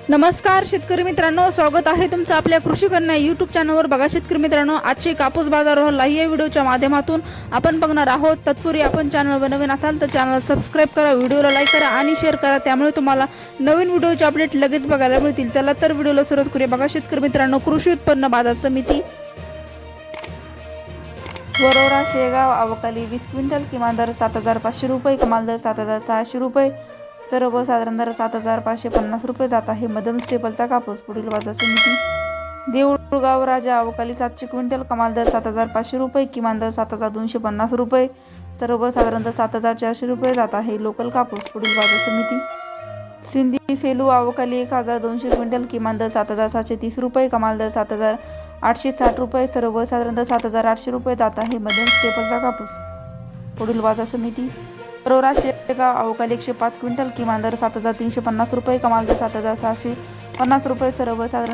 नमस्कार शेतकरी मित्रांनो, स्वागत आहे तुमचं आपल्या कृषी कन्या यूट्यूब चॅनलवर। बघा शेतकरी मित्रांनो, आजचे कापूस बाजारावर लाईव्ह या व्हिडिओच्या माध्यमातून आपण बघणार आहोत। तत्पूर्वी आपण चॅनलवर नवीन असाल तर चॅनल सबस्क्राइब करा, व्हिडिओला लाईक करा आणि शेअर करा, त्यामुळे तुम्हाला नवीन व्हिडिओचे अपडेट लगेच बघायला मिळतील। चला तर व्हिडिओला सुरुवात करूया। बघा शेतकरी मित्रांनो, कृषी उत्पन्न बाजार समिती वरोरा शेगाव अवकाली 20 क्विंटल, किमान दर 7500 रुपये, कमाल दर 7600 रुपये, सर्वसाधारण दर 7550 रुपये जात आहे। मध्यम स्टेपलचा कापूस पुढील बाजार समिती देऊळगाव राजा अवकाली 700 क्विंटल, कमाल दर 7500 रुपये, किमान दर 7250 रुपये, सर्वसाधारण दर 7400 रुपये जात आहे। लोकल कापूस पुढील बाजार समिती सिंधी सेलू अवकाली 1200 क्विंटल, किमान दर 7730 रुपये, कमाल दर 7860 रुपये, सर्वसाधारण दर 7800 रुपये जात आहे। मध्यम स्टेपलचा कापूस पुढील बाजार समिती वरोरा शेगाव अवकाली 105 क्विंटल, किमान दर 7350 रुपये, कमाल दर 7650 रुपये, सर्वसाधारण